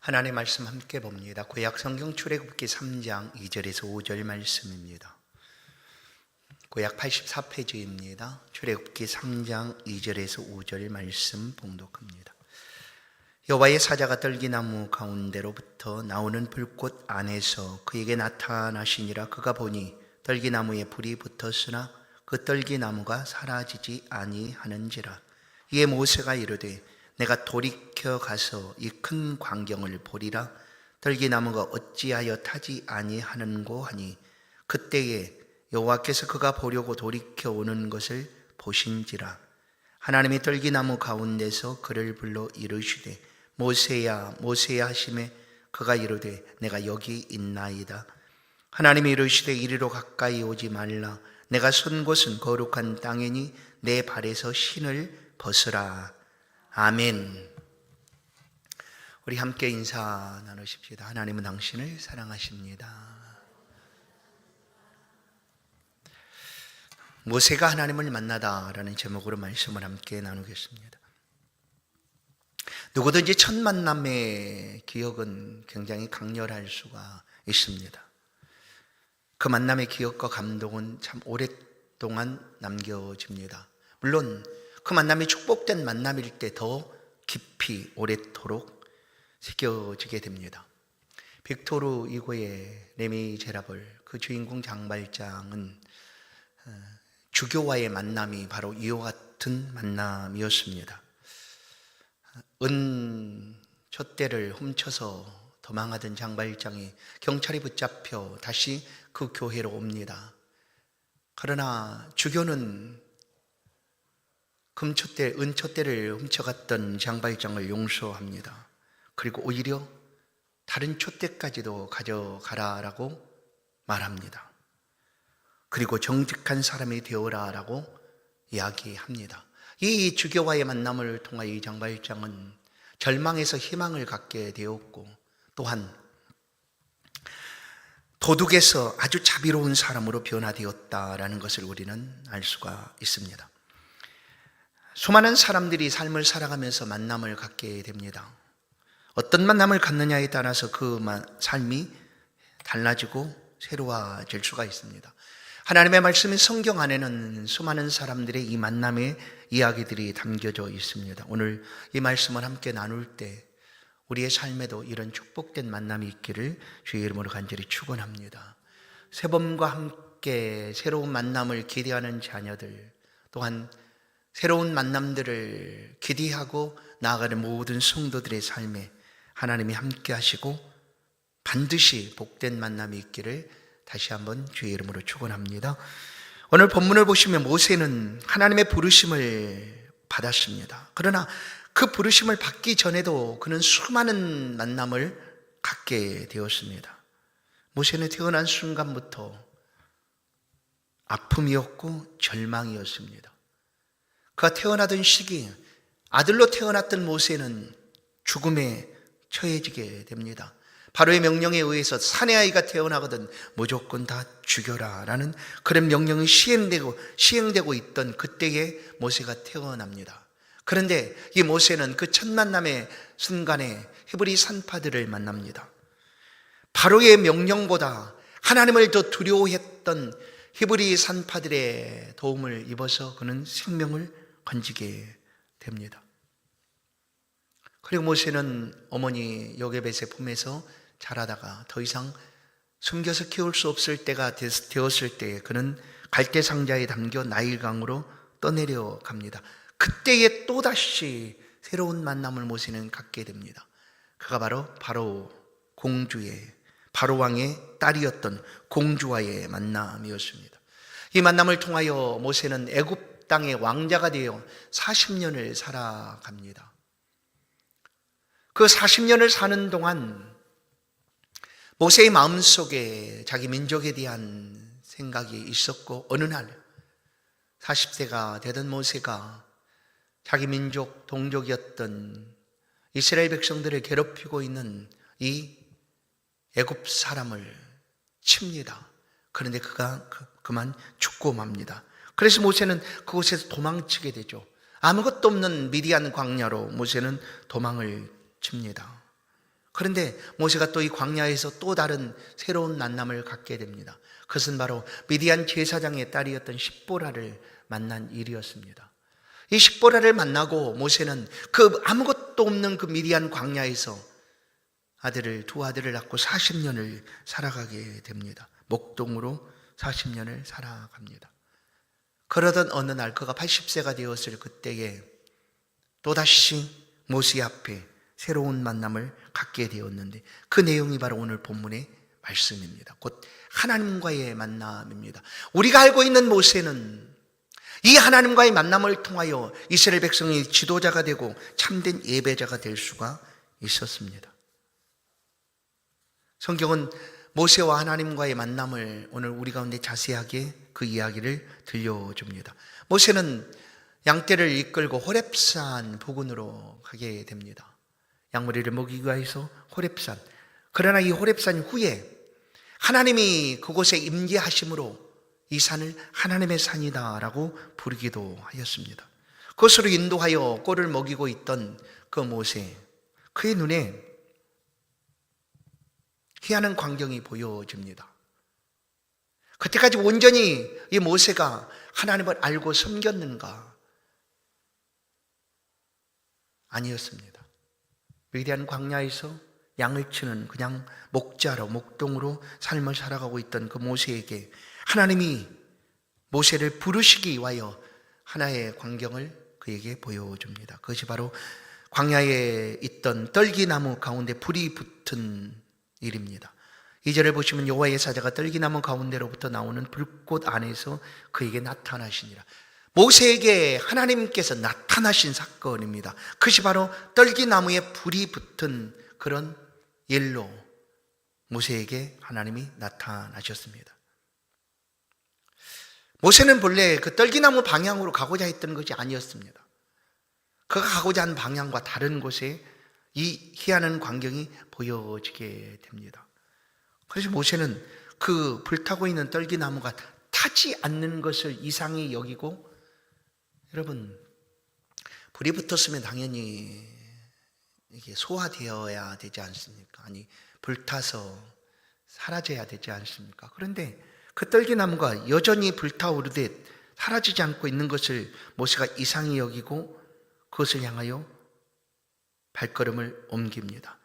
하나님의 말씀 함께 봅니다. 구약 성경 출애굽기 3장 2절에서 5절 말씀입니다. 구약 84페이지입니다. 출애굽기 3장 2절에서 5절 말씀 봉독합니다. 여호와의 사자가 떨기나무 가운데로부터 나오는 불꽃 안에서 그에게 나타나시니라. 그가 보니 떨기나무에 불이 붙었으나 그 떨기나무가 사라지지 아니하는지라. 이에 모세가 이르되 내가 돌이켜 가서 이 큰 광경을 보리라. 떨기나무가 어찌하여 타지 아니하는고 하니 그때에 여호와께서 그가 보려고 돌이켜 오는 것을 보신지라. 하나님이 떨기나무 가운데서 그를 불러 이르시되 모세야 모세야 하시매 그가 이르되 내가 여기 있나이다. 하나님이 이르시되 이리로 가까이 오지 말라. 내가 선 곳은 거룩한 땅이니 내 발에서 신을 벗으라. 아멘. 우리 함께 인사 나누십시다. 하나님은 당신을 사랑하십니다. 모세가 하나님을 만나다라는 제목으로 말씀을 함께 나누겠습니다. 누구든지 첫 만남의 기억은 굉장히 강렬할 수가 있습니다. 그 만남의 기억과 감동은 참 오랫동안 남겨집니다. 물론 그 만남이 축복된 만남일 때 더 깊이 오랫도록 새겨지게 됩니다. 빅토르 이고의 레미제라블, 그 주인공 장발장은 주교와의 만남이 바로 이와 같은 만남이었습니다. 은 촛대를 훔쳐서 도망하던 장발장이 경찰이 붙잡혀 다시 그 교회로 옵니다. 그러나 주교는 은촛대를 훔쳐갔던 장발장을 용서합니다. 그리고 오히려 다른 촛대까지도 가져가라라고 말합니다. 그리고 정직한 사람이 되어라라고 이야기합니다. 이 주교와의 만남을 통하여 이 장발장은 절망에서 희망을 갖게 되었고, 또한 도둑에서 아주 자비로운 사람으로 변화되었다라는 것을 우리는 알 수가 있습니다. 수많은 사람들이 삶을 살아가면서 만남을 갖게 됩니다. 어떤 만남을 갖느냐에 따라서 그 삶이 달라지고 새로워질 수가 있습니다. 하나님의 말씀인 성경 안에는 수많은 사람들의 이 만남의 이야기들이 담겨져 있습니다. 오늘 이 말씀을 함께 나눌 때 우리의 삶에도 이런 축복된 만남이 있기를 주의 이름으로 간절히 축원합니다. 새 봄과 함께 새로운 만남을 기대하는 자녀들, 또한 새로운 만남들을 기대하고 나아가는 모든 성도들의 삶에 하나님이 함께 하시고 반드시 복된 만남이 있기를 다시 한번 주의 이름으로 축원합니다. 오늘 본문을 보시면 모세는 하나님의 부르심을 받았습니다. 그러나 그 부르심을 받기 전에도 그는 수많은 만남을 갖게 되었습니다. 모세는 태어난 순간부터 아픔이었고 절망이었습니다. 그가 태어나던 시기, 아들로 태어났던 모세는 죽음에 처해지게 됩니다. 바로의 명령에 의해서 사내 아이가 태어나거든 무조건 다 죽여라 라는 그런 명령이 시행되고 있던 그때에 모세가 태어납니다. 그런데 이 모세는 그 첫 만남의 순간에 히브리 산파들을 만납니다. 바로의 명령보다 하나님을 더 두려워했던 히브리 산파들의 도움을 입어서 그는 생명을 건지게 됩니다. 그리고 모세는 어머니 요게벳의 품에서 자라다가 더 이상 숨겨서 키울 수 없을 때가 되었을 때 그는 갈대 상자에 담겨 나일강으로 떠내려 갑니다. 그때에 또다시 새로운 만남을 모세는 갖게 됩니다. 그가 바로 바로 왕의 딸이었던 공주와의 만남이었습니다. 이 만남을 통하여 모세는 애굽 땅의 왕자가 되어 40년을 살아갑니다. 그 40년을 사는 동안 모세의 마음속에 자기 민족에 대한 생각이 있었고, 어느 날 40세가 되던 모세가 자기 민족 동족이었던 이스라엘 백성들을 괴롭히고 있는 이 애굽 사람을 칩니다. 그런데 그가 그만 죽고 맙니다. 그래서 모세는 그곳에서 도망치게 되죠. 아무것도 없는 미디안 광야로 모세는 도망을 칩니다. 그런데 모세가 또 이 광야에서 또 다른 새로운 만남을 갖게 됩니다. 그것은 바로 미디안 제사장의 딸이었던 십보라를 만난 일이었습니다. 이 십보라를 만나고 모세는 그 아무것도 없는 그 미디안 광야에서 두 아들을 낳고 40년을 살아가게 됩니다. 목동으로 40년을 살아갑니다. 그러던 어느 날 그가 80세가 되었을 그때에 또다시 모세 앞에 새로운 만남을 갖게 되었는데 그 내용이 바로 오늘 본문의 말씀입니다. 곧 하나님과의 만남입니다. 우리가 알고 있는 모세는 이 하나님과의 만남을 통하여 이스라엘 백성이 지도자가 되고 참된 예배자가 될 수가 있었습니다. 성경은 모세와 하나님과의 만남을 오늘 우리 가운데 자세하게 그 이야기를 들려줍니다. 모세는 양떼를 이끌고 호렙산 부근으로 가게 됩니다. 양머리를 먹이기 위해서 호렙산. 그러나 이 호렙산 후에 하나님이 그곳에 임재하심으로 이 산을 하나님의 산이다라고 부르기도 하였습니다. 그것으로 인도하여 꼴을 먹이고 있던 그 모세, 그의 눈에 희한한 광경이 보여집니다. 그때까지 온전히 이 모세가 하나님을 알고 섬겼는가? 아니었습니다. 위대한 광야에서 양을 치는 그냥 목자로, 목동으로 삶을 살아가고 있던 그 모세에게 하나님이 모세를 부르시기 위하여 하나의 광경을 그에게 보여줍니다. 그것이 바로 광야에 있던 떨기나무 가운데 불이 붙은 일입니다. 2절을 보시면 여호와의 사자가 떨기나무 가운데로부터 나오는 불꽃 안에서 그에게 나타나시니라. 모세에게 하나님께서 나타나신 사건입니다. 그것이 바로 떨기나무에 불이 붙은 그런 일로 모세에게 하나님이 나타나셨습니다. 모세는 본래 그 떨기나무 방향으로 가고자 했던 것이 아니었습니다. 그가 가고자 한 방향과 다른 곳에 이 희한한 광경이 보여지게 됩니다. 그래서 모세는 그 불타고 있는 떨기나무가 타지 않는 것을 이상히 여기고, 여러분, 불이 붙었으면 당연히 이게 소화되어야 되지 않습니까? 아니, 불타서 사라져야 되지 않습니까? 그런데 그 떨기나무가 여전히 불타오르듯 사라지지 않고 있는 것을 모세가 이상히 여기고 그것을 향하여 발걸음을 옮깁니다.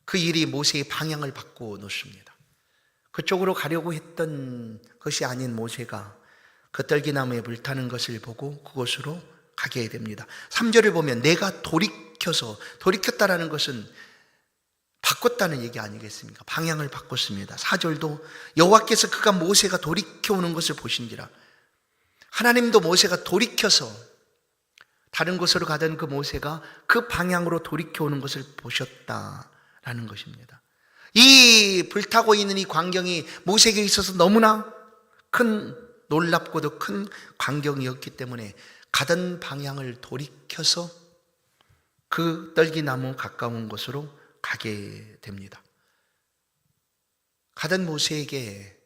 그 일이 모세의 방향을 바꾸어 놓습니다. 그쪽으로 가려고 했던 것이 아닌 모세가 그 떨기나무에 불타는 것을 보고 그곳으로 가게 됩니다. 3절을 보면 내가 돌이켰다라는 것은 바꿨다는 얘기 아니겠습니까? 방향을 바꿨습니다. 4절도 여호와께서 그가 모세가 돌이켜오는 것을 보신지라. 하나님도 모세가 돌이켜서 다른 곳으로 가던 그 모세가 그 방향으로 돌이켜오는 것을 보셨다라는 것입니다. 이 불타고 있는 이 광경이 모세에게 있어서 너무나 큰, 놀랍고도 큰 광경이었기 때문에 가던 방향을 돌이켜서 그 떨기나무 가까운 곳으로 가게 됩니다. 가던 모세에게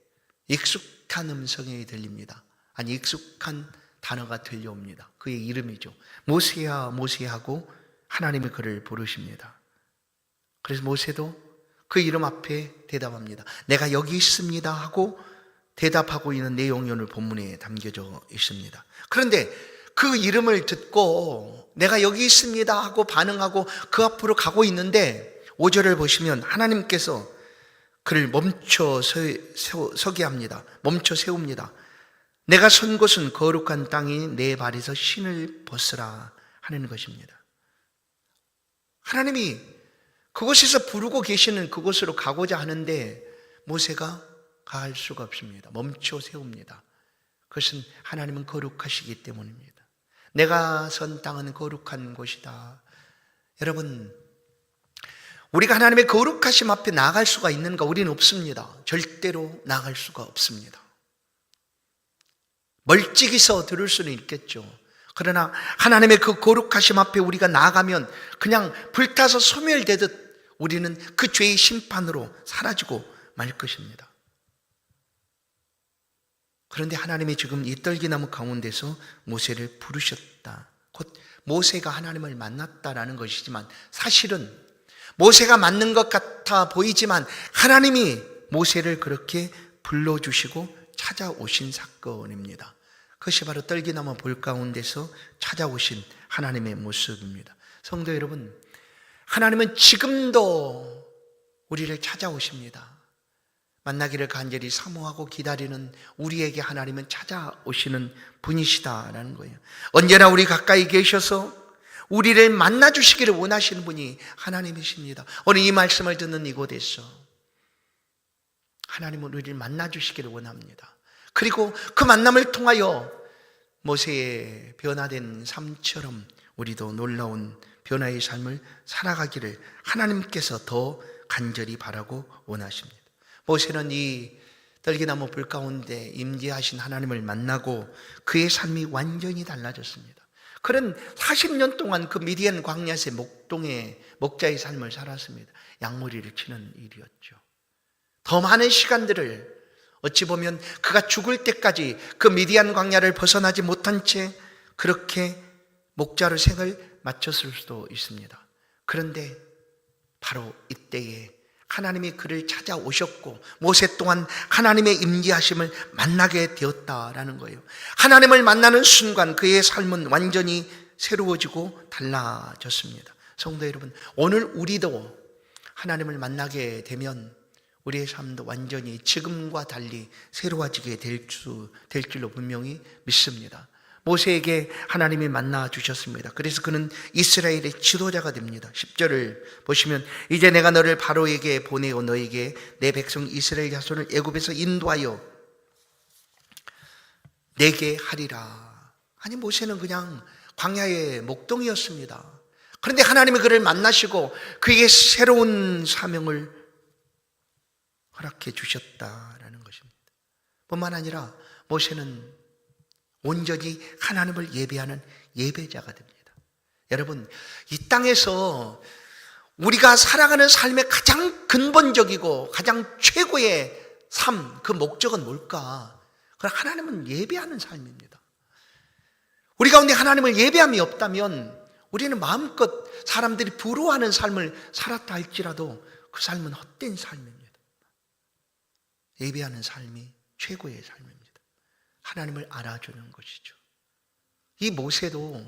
익숙한 음성이 들립니다. 아니, 익숙한 단어가 들려옵니다. 그의 이름이죠. 모세야, 모세야 하고 하나님이 그를 부르십니다. 그래서 모세도 그 이름 앞에 대답합니다. 내가 여기 있습니다 하고 대답하고 있는 내용이 오늘 본문에 담겨져 있습니다. 그런데 그 이름을 듣고 내가 여기 있습니다 하고 반응하고 그 앞으로 가고 있는데 5절을 보시면 하나님께서 그를 멈춰 서게 합니다. 멈춰 세웁니다. 내가 선 곳은 거룩한 땅이 내 발에서 신을 벗으라 하는 것입니다. 하나님이 그곳에서 부르고 계시는 그곳으로 가고자 하는데 모세가 갈 수가 없습니다. 멈춰 세웁니다. 그것은 하나님은 거룩하시기 때문입니다. 내가 선 땅은 거룩한 곳이다. 여러분, 우리가 하나님의 거룩하심 앞에 나아갈 수가 있는가? 우리는 없습니다. 절대로 나아갈 수가 없습니다. 멀찍이서 들을 수는 있겠죠. 그러나 하나님의 그 거룩하심 앞에 우리가 나아가면 그냥 불타서 소멸되듯 우리는 그 죄의 심판으로 사라지고 말 것입니다. 그런데 하나님이 지금 이 떨기나무 가운데서 모세를 부르셨다. 곧 모세가 하나님을 만났다라는 것이지만 사실은 모세가 맞는 것 같아 보이지만 하나님이 모세를 그렇게 불러주시고 찾아오신 사건입니다. 그것이 바로 떨기나무 볼 가운데서 찾아오신 하나님의 모습입니다. 성도 여러분, 하나님은 지금도 우리를 찾아오십니다. 만나기를 간절히 사모하고 기다리는 우리에게 하나님은 찾아오시는 분이시다라는 거예요. 언제나 우리 가까이 계셔서 우리를 만나주시기를 원하시는 분이 하나님이십니다. 오늘 이 말씀을 듣는 이곳에서 하나님은 우리를 만나주시기를 원합니다. 그리고 그 만남을 통하여 모세의 변화된 삶처럼 우리도 놀라운 변화의 삶을 살아가기를 하나님께서 더 간절히 바라고 원하십니다. 모세는 이 떨기나무 불 가운데 임재하신 하나님을 만나고 그의 삶이 완전히 달라졌습니다. 그는 40년 동안 그 미디안 광야에서 목자의 삶을 살았습니다. 양머리를 치는 일이었죠. 더 많은 시간들을 어찌 보면 그가 죽을 때까지 그 미디안 광야를 벗어나지 못한 채 그렇게 목자로 생을 마쳤을 수도 있습니다. 그런데 바로 이때에 하나님이 그를 찾아오셨고 모세 또한 하나님의 임재하심을 만나게 되었다라는 거예요. 하나님을 만나는 순간 그의 삶은 완전히 새로워지고 달라졌습니다. 성도 여러분, 오늘 우리도 하나님을 만나게 되면 우리의 삶도 완전히 지금과 달리 새로워지게 될 줄로 분명히 믿습니다. 모세에게 하나님이 만나 주셨습니다. 그래서 그는 이스라엘의 지도자가 됩니다. 10절을 보시면 이제 내가 너를 바로에게 보내어 너에게 내 백성 이스라엘 자손을 애굽에서 인도하여 내게 하리라. 아니, 모세는 그냥 광야의 목동이었습니다. 그런데 하나님이 그를 만나시고 그에게 새로운 사명을 허락해 주셨다라는 것입니다. 뿐만 아니라 모세는 온전히 하나님을 예배하는 예배자가 됩니다. 여러분, 이 땅에서 우리가 살아가는 삶의 가장 근본적이고 가장 최고의 삶, 그 목적은 뭘까? 그건 하나님은 예배하는 삶입니다. 우리 가운데 하나님을 예배함이 없다면 우리는 마음껏 사람들이 부러워하는 삶을 살았다 할지라도 그 삶은 헛된 삶입니다. 예배하는 삶이 최고의 삶입니다. 하나님을 알아주는 것이죠. 이 모세도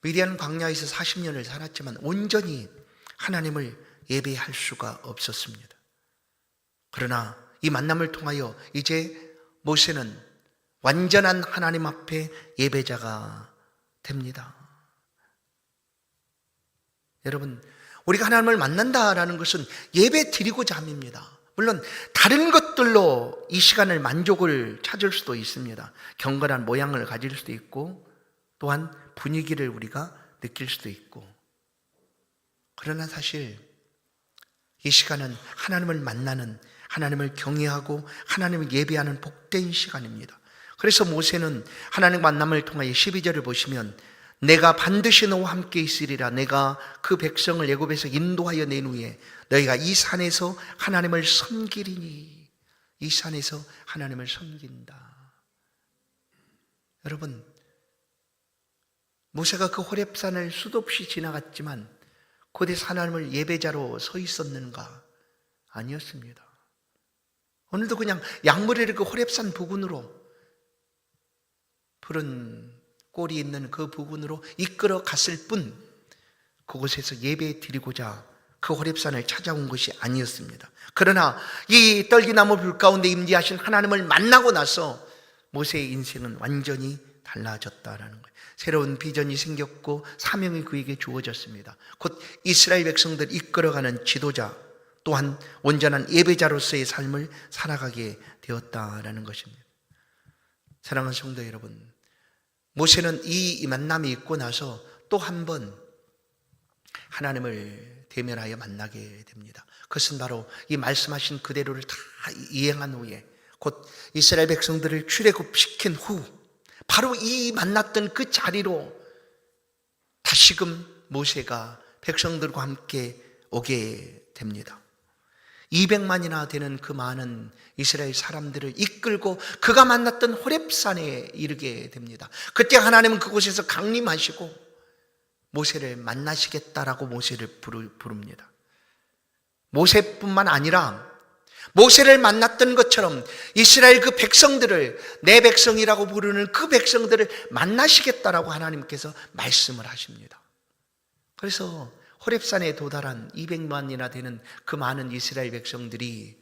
미디안 광야에서 40년을 살았지만 온전히 하나님을 예배할 수가 없었습니다. 그러나 이 만남을 통하여 이제 모세는 완전한 하나님 앞에 예배자가 됩니다. 여러분, 우리가 하나님을 만난다라는 것은 예배 드리고자 함입니다. 물론 다른 것들로 이 시간을 만족을 찾을 수도 있습니다. 경건한 모양을 가질 수도 있고 또한 분위기를 우리가 느낄 수도 있고, 그러나 사실 이 시간은 하나님을 만나는, 하나님을 경외하고 하나님을 예배하는 복된 시간입니다. 그래서 모세는 하나님 만남을 통하여 12절을 보시면 내가 반드시 너와 함께 있으리라. 내가 그 백성을 애굽에서 인도하여 낸 후에 너희가 이 산에서 하나님을 섬기리니. 이 산에서 하나님을 섬긴다. 여러분, 모세가 그 호렙산을 수도 없이 지나갔지만 그곳에 하나님을 예배자로 서 있었는가? 아니었습니다. 오늘도 그냥 양머리를 그 호렙산 부근으로, 푸른 꼴이 있는 그 부근으로 이끌어 갔을 뿐 그곳에서 예배 드리고자 그 호렙산을 찾아온 것이 아니었습니다. 그러나 이 떨기나무 불 가운데 임재하신 하나님을 만나고 나서 모세의 인생은 완전히 달라졌다라는 거예요. 새로운 비전이 생겼고 사명이 그에게 주어졌습니다. 곧 이스라엘 백성들 이끌어가는 지도자, 또한 온전한 예배자로서의 삶을 살아가게 되었다라는 것입니다. 사랑하는 성도 여러분, 모세는 이 만남이 있고 나서 또 한 번 하나님을 대면하여 만나게 됩니다. 그것은 바로 이 말씀하신 그대로를 다 이행한 후에, 곧 이스라엘 백성들을 출애굽시킨 후 바로 이 만났던 그 자리로 다시금 모세가 백성들과 함께 오게 됩니다. 200만이나 되는 그 많은 이스라엘 사람들을 이끌고 그가 만났던 호렙산에 이르게 됩니다. 그때 하나님은 그곳에서 강림하시고 모세를 만나시겠다라고 모세를 부릅니다. 모세뿐만 아니라 모세를 만났던 것처럼 이스라엘 그 백성들을, 내 백성이라고 부르는 그 백성들을 만나시겠다라고 하나님께서 말씀을 하십니다. 그래서 호렙산에 도달한 200만이나 되는 그 많은 이스라엘 백성들이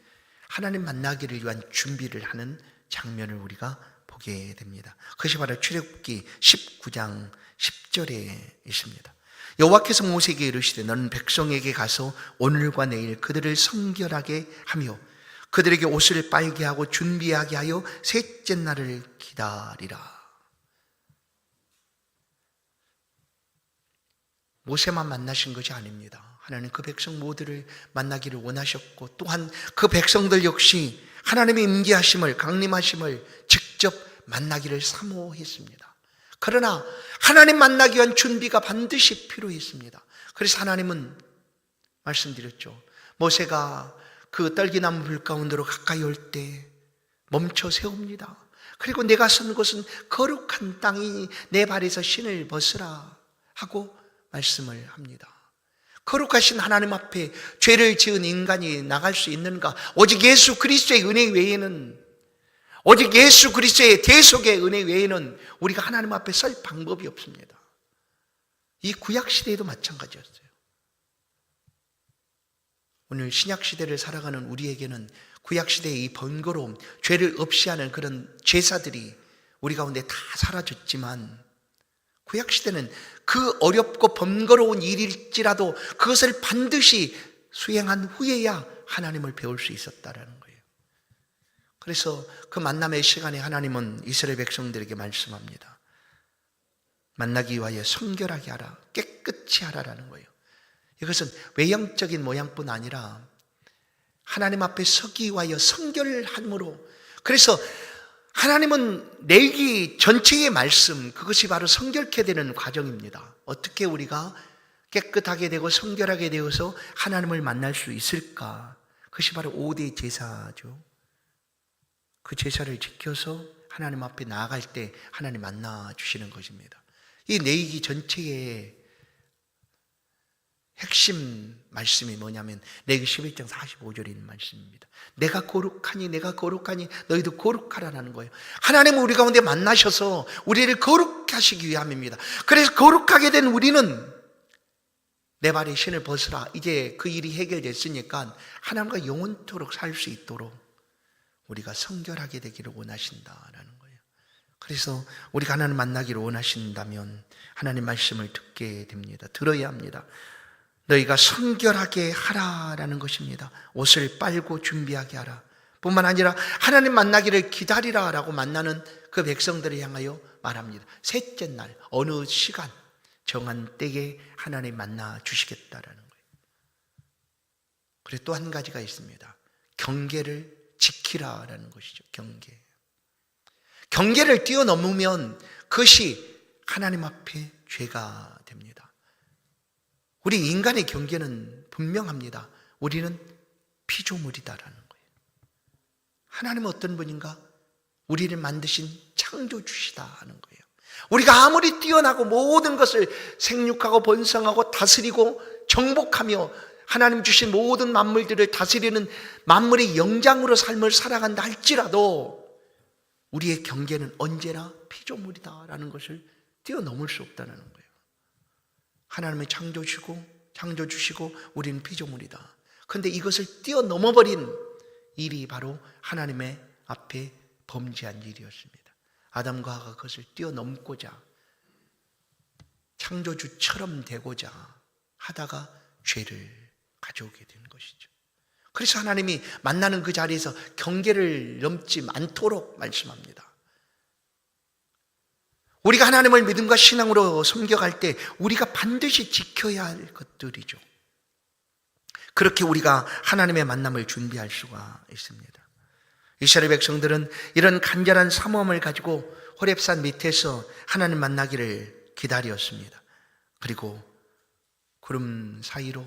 하나님 만나기를 위한 준비를 하는 장면을 우리가 보게 됩니다. 그것이 바로 출애굽기 19장 10절에 있습니다. 여호와께서 모세에게 이르시되 너는 백성에게 가서 오늘과 내일 그들을 성결하게 하며 그들에게 옷을 빨게 하고 준비하게 하여 셋째 날을 기다리라. 모세만 만나신 것이 아닙니다. 하나님 그 백성 모두를 만나기를 원하셨고, 또한 그 백성들 역시 하나님의 임재하심을, 강림하심을 직접 만나기를 사모했습니다. 그러나 하나님 만나기 위한 준비가 반드시 필요했습니다. 그래서 하나님은 말씀드렸죠. 모세가 그 떨기나무 불 가운데로 가까이 올 때 멈춰 세웁니다. 그리고 내가 선 곳은 거룩한 땅이 내 발에서 신을 벗으라 하고 말씀을 합니다. 거룩하신 하나님 앞에 죄를 지은 인간이 나갈 수 있는가? 오직 예수 그리스도의 은혜 외에는, 오직 예수 그리스도의 대속의 은혜 외에는 우리가 하나님 앞에 설 방법이 없습니다. 이 구약시대에도 마찬가지였어요. 오늘 신약시대를 살아가는 우리에게는 구약시대의 이 번거로움, 죄를 없이 하는 그런 제사들이 우리 가운데 다 사라졌지만, 구약시대는 그 어렵고 번거로운 일일지라도 그것을 반드시 수행한 후에야 하나님을 배울 수 있었다는 거예요. 그래서 그 만남의 시간에 하나님은 이스라엘 백성들에게 말씀합니다. 만나기 위하여 성결하게 하라, 깨끗이 하라라는 거예요. 이것은 외형적인 모양뿐 아니라 하나님 앞에 서기 위하여 성결함으로, 그래서 하나님은 내기 전체의 말씀, 그것이 바로 성결케 되는 과정입니다. 어떻게 우리가 깨끗하게 되고 성결하게 되어서 하나님을 만날 수 있을까? 그것이 바로 5대 제사죠. 그 제사를 지켜서 하나님 앞에 나아갈 때 하나님 만나 주시는 것입니다. 이 내기 전체의 핵심 말씀이 뭐냐면 레위기 11장 45절에 있는 말씀입니다. 내가 거룩하니 너희도 거룩하라는 거예요. 하나님은 우리 가운데 만나셔서 우리를 거룩하게 하시기 위함입니다. 그래서 거룩하게 된 우리는 내 발에 신을 벗으라, 이제 그 일이 해결됐으니까 하나님과 영원토록 살 수 있도록 우리가 성결하게 되기를 원하신다라는 거예요. 그래서 우리가 하나님 만나기를 원하신다면 하나님 말씀을 듣게 됩니다. 들어야 합니다. 너희가 성결하게 하라라는 것입니다. 옷을 빨고 준비하게 하라. 뿐만 아니라 하나님 만나기를 기다리라라고 만나는 그 백성들을 향하여 말합니다. 셋째 날, 어느 시간, 정한 때에 하나님 만나 주시겠다라는 거예요. 그리고 또 한 가지가 있습니다. 경계를 지키라라는 것이죠. 경계를 뛰어넘으면 그것이 하나님 앞에 죄가 됩니다. 우리 인간의 경계는 분명합니다. 우리는 피조물이다라는 거예요. 하나님은 어떤 분인가? 우리를 만드신 창조주시다 하는 거예요. 우리가 아무리 뛰어나고 모든 것을 생육하고 번성하고 다스리고 정복하며 하나님 주신 모든 만물들을 다스리는 만물의 영장으로 삶을 살아간다 할지라도 우리의 경계는 언제나 피조물이다라는 것을 뛰어넘을 수 없다는 거예요. 하나님은 창조주시고 우리는 피조물이다. 그런데 이것을 뛰어넘어버린 일이 바로 하나님의 앞에 범죄한 일이었습니다. 아담과 하와가 그것을 뛰어넘고자 창조주처럼 되고자 하다가 죄를 가져오게 된 것이죠. 그래서 하나님이 만나는 그 자리에서 경계를 넘지 않도록 말씀합니다. 우리가 하나님을 믿음과 신앙으로 섬겨갈 때 우리가 반드시 지켜야 할 것들이죠. 그렇게 우리가 하나님의 만남을 준비할 수가 있습니다. 이스라엘 백성들은 이런 간절한 사모함을 가지고 호렙산 밑에서 하나님 만나기를 기다렸습니다. 그리고 구름 사이로,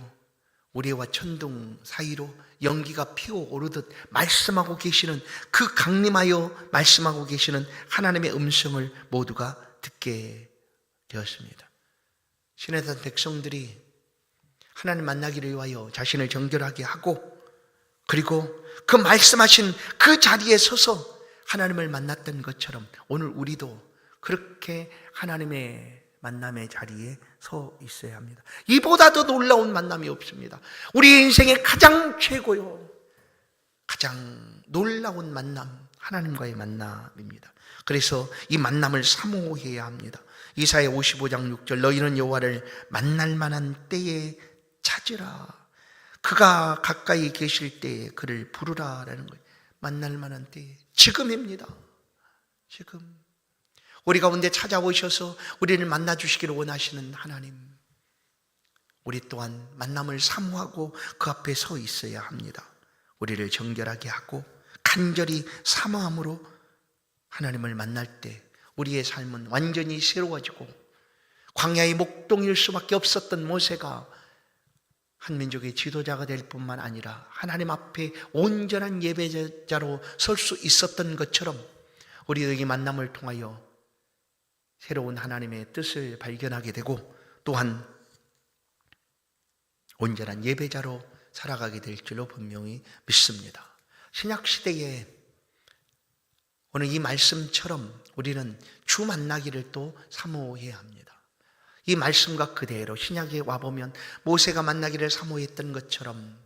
우레와 천둥 사이로 연기가 피어오르듯 말씀하고 계시는, 그 강림하여 말씀하고 계시는 하나님의 음성을 모두가 듣게 되었습니다. 시내산 백성들이 하나님 만나기를 위하여 자신을 정결하게 하고, 그리고 그 말씀하신 그 자리에 서서 하나님을 만났던 것처럼 오늘 우리도 그렇게 하나님의 만남의 자리에 서 있어야 합니다. 이보다 더 놀라운 만남이 없습니다. 우리 인생의 가장 최고요, 가장 놀라운 만남, 하나님과의 만남입니다. 그래서 이 만남을 사모해야 합니다. 이사야 55장 6절, 너희는 여호와를 만날 만한 때에 찾으라. 그가 가까이 계실 때에 그를 부르라라는 거예요. 만날 만한 때에, 지금입니다. 지금 우리 가운데 찾아오셔서 우리를 만나주시기를 원하시는 하나님, 우리 또한 만남을 사모하고 그 앞에 서 있어야 합니다. 우리를 정결하게 하고 간절히 사모함으로 하나님을 만날 때 우리의 삶은 완전히 새로워지고, 광야의 목동일 수밖에 없었던 모세가 한 민족의 지도자가 될 뿐만 아니라 하나님 앞에 온전한 예배자로 설 수 있었던 것처럼 우리에게 만남을 통하여 새로운 하나님의 뜻을 발견하게 되고, 또한 온전한 예배자로 살아가게 될 줄로 분명히 믿습니다. 신약시대에 오늘 이 말씀처럼 우리는 주 만나기를 또 사모해야 합니다. 이 말씀과 그대로 신약에 와보면 모세가 만나기를 사모했던 것처럼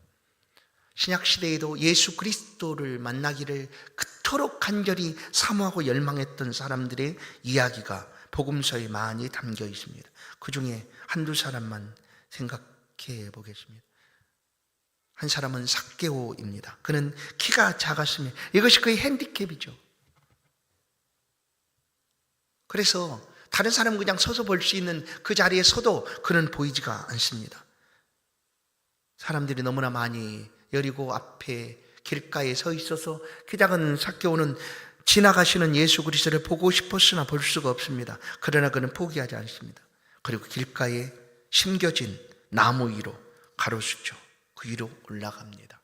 신약시대에도 예수 그리스도를 만나기를 그토록 간절히 사모하고 열망했던 사람들의 이야기가 복음서에 많이 담겨 있습니다. 그 중에 한두 사람만 생각해 보겠습니다. 한 사람은 삭개오입니다. 그는 키가 작았으며 이것이 그의 핸디캡이죠. 그래서 다른 사람은 그냥 서서 볼 수 있는 그 자리에 서도 그는 보이지가 않습니다. 사람들이 너무나 많이 여리고 앞에 길가에 서 있어서 키 작은 삭개오는 지나가시는 예수 그리스도를 보고 싶었으나 볼 수가 없습니다. 그러나 그는 포기하지 않습니다. 그리고 길가에 심겨진 나무 위로 가로수죠. 그 위로 올라갑니다.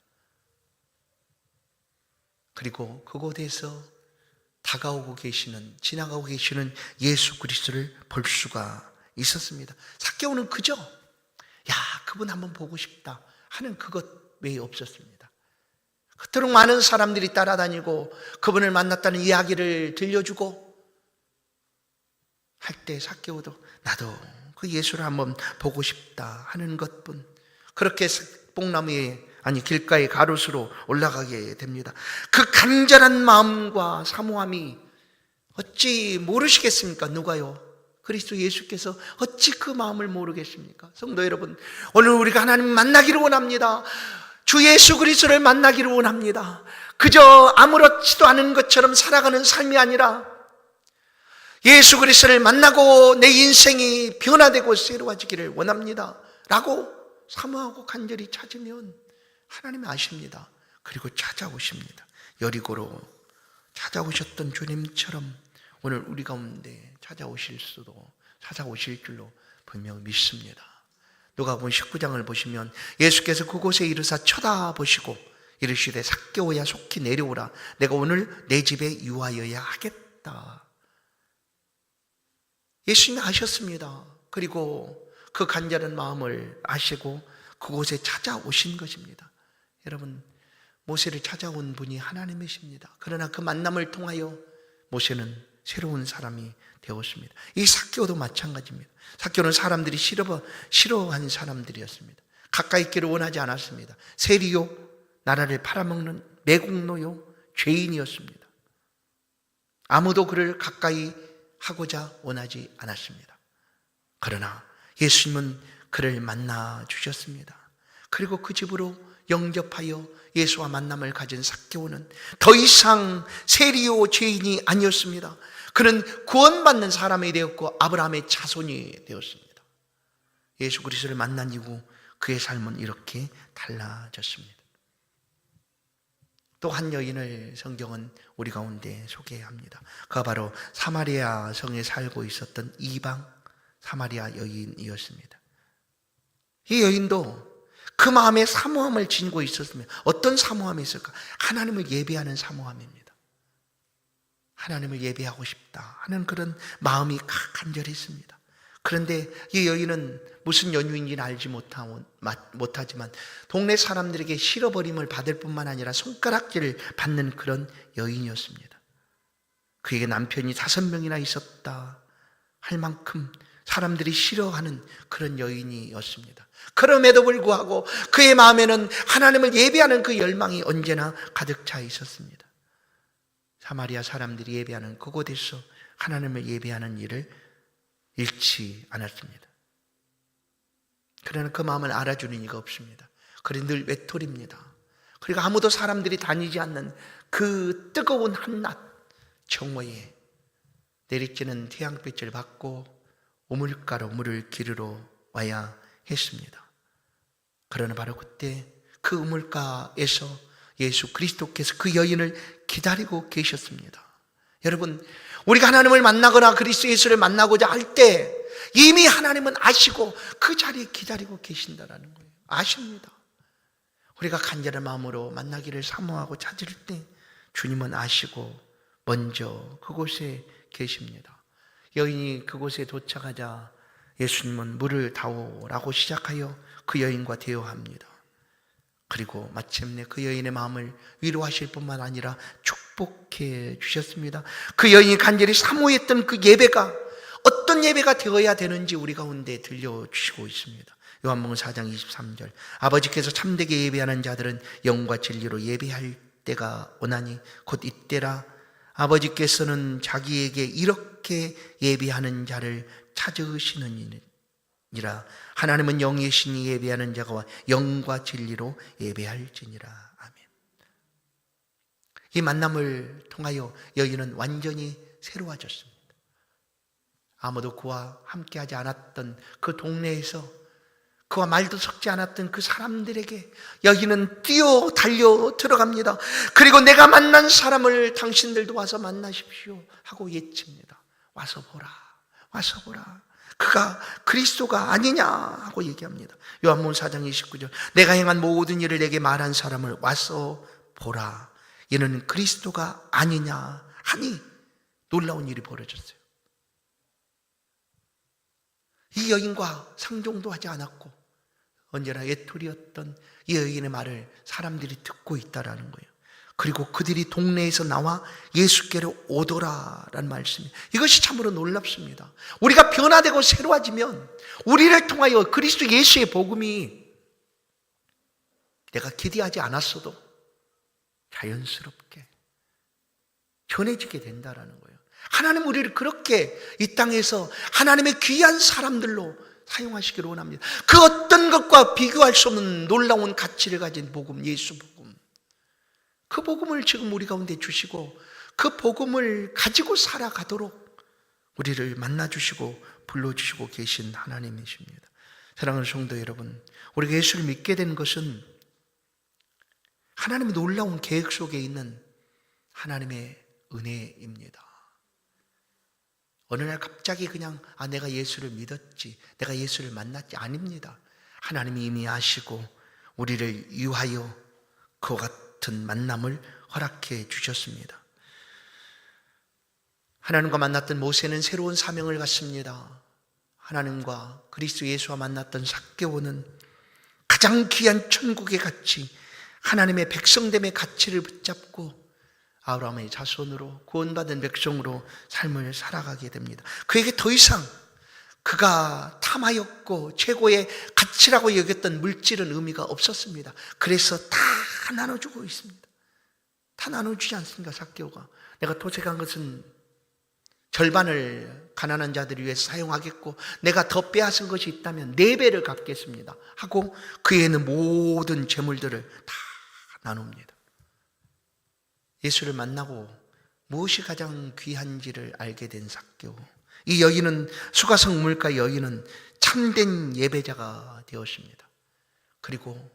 그리고 그곳에서 다가오고 계시는, 지나가고 계시는 예수 그리스도를 볼 수가 있었습니다. 삭개오는 그저 그분 한번 보고 싶다 하는 그것 외에 없었습니다. 그토록 많은 사람들이 따라다니고 그분을 만났다는 이야기를 들려주고 할 때 삭개오도 나도 그 예수를 한번 보고 싶다 하는 것뿐, 그렇게 길가의 가로수로 올라가게 됩니다. 그 간절한 마음과 사모함이 어찌 모르시겠습니까? 누가요? 그리스도 예수께서 어찌 그 마음을 모르겠습니까? 성도 여러분, 오늘 우리가 하나님 만나기를 원합니다. 주 예수 그리스도를 만나기를 원합니다. 그저 아무렇지도 않은 것처럼 살아가는 삶이 아니라 예수 그리스도를 만나고 내 인생이 변화되고 새로워지기를 원합니다 라고 사모하고 간절히 찾으면 하나님이 아십니다. 그리고 찾아오십니다. 여리고로 찾아오셨던 주님처럼 오늘 우리 가운데 찾아오실 줄로 분명히 믿습니다. 누가복음 19장을 보시면 예수께서 그곳에 이르사 쳐다보시고 이르시되 삭개오야 속히 내려오라. 내가 오늘 내 집에 유하여야 하겠다. 예수님이 아셨습니다. 그리고 그 간절한 마음을 아시고 그곳에 찾아오신 것입니다. 여러분, 모세를 찾아온 분이 하나님이십니다. 그러나 그 만남을 통하여 모세는 새로운 사람이 되었습니다. 이 삭개오도 마찬가지입니다. 삭개오는 사람들이 싫어한 사람들이었습니다. 가까이 있기를 원하지 않았습니다. 세리요, 나라를 팔아먹는 매국노요, 죄인이었습니다. 아무도 그를 가까이 하고자 원하지 않았습니다. 그러나 예수님은 그를 만나 주셨습니다. 그리고 그 집으로 영접하여 예수와 만남을 가진 삭개오는 더 이상 세리요 죄인이 아니었습니다. 그는 구원받는 사람이 되었고 아브라함의 자손이 되었습니다. 예수 그리스도를 만난 이후 그의 삶은 이렇게 달라졌습니다. 또 한 여인을 성경은 우리 가운데 소개합니다. 그가 바로 사마리아 성에 살고 있었던 이방 사마리아 여인이었습니다. 이 여인도 그 마음에 사모함을 지니고 있었으면 어떤 사모함이 있을까? 하나님을 예배하는 사모함입니다. 하나님을 예배하고 싶다 하는 그런 마음이 간절했습니다. 그런데 이 여인은 무슨 연유인지는 알지 못하지만 동네 사람들에게 실어버림을 받을 뿐만 아니라 손가락질을 받는 그런 여인이었습니다. 그에게 남편이 5명이나 있었다 할 만큼 사람들이 싫어하는 그런 여인이었습니다. 그럼에도 불구하고 그의 마음에는 하나님을 예배하는 그 열망이 언제나 가득 차 있었습니다. 사마리아 사람들이 예배하는 그곳에서 하나님을 예배하는 일을 잃지 않았습니다. 그러나 그 마음을 알아주는 이가 없습니다. 그래 늘 외톨입니다. 그리고 아무도 사람들이 다니지 않는 그 뜨거운 한낮 정오에 내리쬐는 태양빛을 받고 우물가로 물을 기르러 와야 했습니다. 그러나 바로 그때 그 우물가에서 예수 그리스도께서 그 여인을 기다리고 계셨습니다. 여러분, 우리가 하나님을 만나거나 그리스도 예수를 만나고자 할 때 이미 하나님은 아시고 그 자리에 기다리고 계신다라는 거예요. 아십니다. 우리가 간절한 마음으로 만나기를 사모하고 찾을 때 주님은 아시고 먼저 그곳에 계십니다. 여인이 그곳에 도착하자 예수님은 물을 다오라고 시작하여 그 여인과 대화합니다. 그리고 마침내 그 여인의 마음을 위로하실 뿐만 아니라 축복해 주셨습니다. 그 여인이 간절히 사모했던 그 예배가 어떤 예배가 되어야 되는지 우리 가운데 들려주시고 있습니다. 요한복음 4장 23절, 아버지께서 참되게 예배하는 자들은 영과 진리로 예배할 때가 오나니 곧 이때라. 아버지께서는 자기에게 이렇게 예배하는 자를 찾으시느니라. 하나님은 영이시니 예배하는 자가 영과 진리로 예배할지니라. 아멘. 이 만남을 통하여 여인은 완전히 새로워졌습니다. 아무도 그와 함께하지 않았던 그 동네에서 그와 말도 섞지 않았던 그 사람들에게 여인은 뛰어 달려 들어갑니다. 그리고 내가 만난 사람을 당신들도 와서 만나십시오 하고 외칩니다. 와서 보라, 와서 보라. 그가 그리스도가 아니냐 하고 얘기합니다. 요한복음 4장 29절, 내가 행한 모든 일을 내게 말한 사람을 와서 보라. 이는 그리스도가 아니냐 하니 놀라운 일이 벌어졌어요. 이 여인과 상종도 하지 않았고 언제나 외톨이였던 이 여인의 말을 사람들이 듣고 있다라는 거예요. 그리고 그들이 동네에서 나와 예수께로 오더라라는 말씀이, 이것이 참으로 놀랍습니다. 우리가 변화되고 새로워지면 우리를 통하여 그리스도 예수의 복음이 내가 기대하지 않았어도 자연스럽게 전해지게 된다라는 거예요. 하나님 우리를 그렇게 이 땅에서 하나님의 귀한 사람들로 사용하시기를 원합니다. 그 어떤 것과 비교할 수 없는 놀라운 가치를 가진 복음, 예수 복음, 그 복음을 지금 우리 가운데 주시고 그 복음을 가지고 살아가도록 우리를 만나주시고 불러주시고 계신 하나님이십니다. 사랑하는 성도 여러분, 우리가 예수를 믿게 된 것은 하나님의 놀라운 계획 속에 있는 하나님의 은혜입니다. 어느 날 갑자기 그냥 내가 예수를 믿었지, 내가 예수를 만났지, 아닙니다. 하나님이 이미 아시고 우리를 위하여 그와 같은 만남을 허락해 주셨습니다. 하나님과 만났던 모세는 새로운 사명을 갖습니다. 하나님과 그리스도 예수와 만났던 삭개오는 가장 귀한 천국의 가치, 하나님의 백성됨의 가치를 붙잡고 아브라함의 자손으로 구원받은 백성으로 삶을 살아가게 됩니다. 그에게 더 이상 그가 탐하였고 최고의 가치라고 여겼던 물질은 의미가 없었습니다. 그래서 다 나눠주고 있습니다. 다 나눠주지 않습니까? 삭개오가 내가 도색한 것은 절반을 가난한 자들을 위해서 사용하겠고 내가 더 빼앗은 것이 있다면 4배를 갚겠습니다 하고 그에 있는 모든 재물들을 다 나눕니다. 예수를 만나고 무엇이 가장 귀한지를 알게 된 삭개오, 이 여인은, 수가성 우물가 여인은 참된 예배자가 되었습니다. 그리고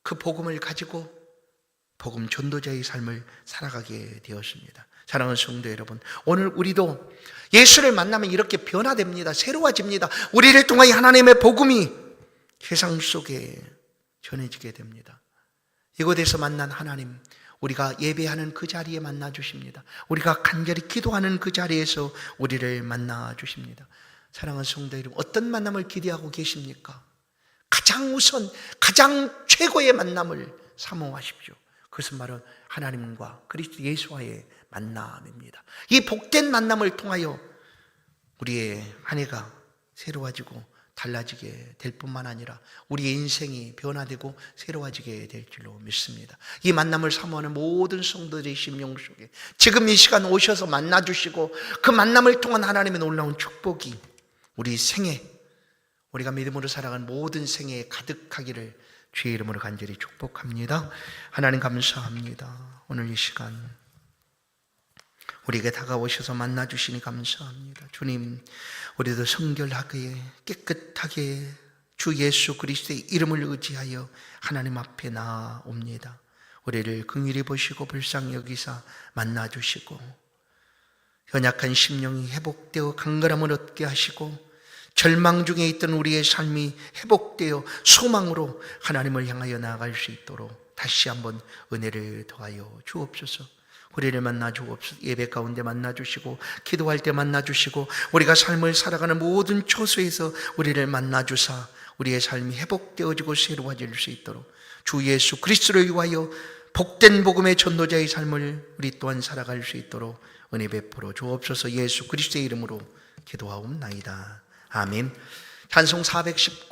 그 복음을 가지고 복음 전도자의 삶을 살아가게 되었습니다. 사랑하는 성도 여러분, 오늘 우리도 예수를 만나면 이렇게 변화됩니다. 새로워집니다. 우리를 통하여 하나님의 복음이 세상 속에 전해지게 됩니다. 이곳에서 만난 하나님, 우리가 예배하는 그 자리에 만나 주십니다. 우리가 간절히 기도하는 그 자리에서 우리를 만나 주십니다. 사랑하는 성도 여러분, 어떤 만남을 기대하고 계십니까? 가장 우선, 가장 최고의 만남을 사모하십시오. 그것은 바로 하나님과 그리스도 예수와의 만남입니다. 이 복된 만남을 통하여 우리의 한 해가 새로워지고 달라지게 될 뿐만 아니라 우리의 인생이 변화되고 새로워지게 될 줄로 믿습니다. 이 만남을 사모하는 모든 성도들의 심령 속에 지금 이 시간 오셔서 만나주시고 그 만남을 통한 하나님의 놀라운 축복이 우리 생애, 우리가 믿음으로 살아가는 모든 생애에 가득하기를 주의 이름으로 간절히 축복합니다. 하나님 감사합니다. 오늘 이 시간 우리에게 다가오셔서 만나주시니 감사합니다. 주님, 우리도 성결하게 깨끗하게 주 예수 그리스도의 이름을 의지하여 하나님 앞에 나아옵니다. 우리를 긍휼히 보시고 불쌍히 여기사 만나주시고 연약한 심령이 회복되어 강건함을 얻게 하시고 절망 중에 있던 우리의 삶이 회복되어 소망으로 하나님을 향하여 나아갈 수 있도록 다시 한번 은혜를 더하여 주옵소서. 우리를 만나주옵소서. 예배 가운데 만나주시고 기도할 때 만나주시고 우리가 삶을 살아가는 모든 처소에서 우리를 만나주사 우리의 삶이 회복되어지고 새로워질 수 있도록 주 예수 그리스도를 위하여 복된 복음의 전도자의 삶을 우리 또한 살아갈 수 있도록 은혜 베풀어 주옵소서. 예수 그리스도의 이름으로 기도하옵나이다. 아멘. 찬송 419